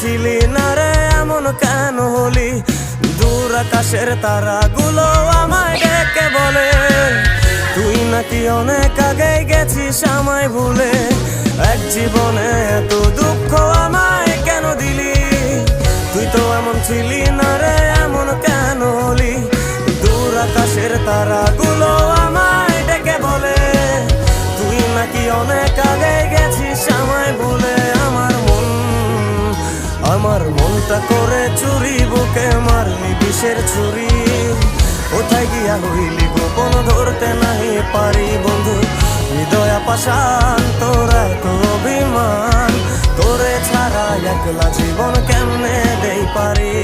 ছিলি না রে এমন কেন হলি? দূর আকাশের তারাগুলো আমায় ডেকে বলে তুই নাকি অনেক আগে গেছিস আমায় ভুলে। এক জীবনে এত দুঃখ আমায় কেন দিলি? তুই তো এমন ছিলি না রে এমন কেন হলি? দূর আকাশের তারাগুলো আমায় ডেকে বলে তুই নাকি অনেক আগে গেছিস আমায় ভুলে। আমার মনটা করে চুরি, বুকে মারলি বিষের ছুরি। কোথায় গিয়া হইলি গোপন ধরতে নাহি পারি বন্ধু। হৃদয় পাষাণ তোর এত অভিমান, তোরে ছাড়া একলা জীবন কেমনে দেই পারি।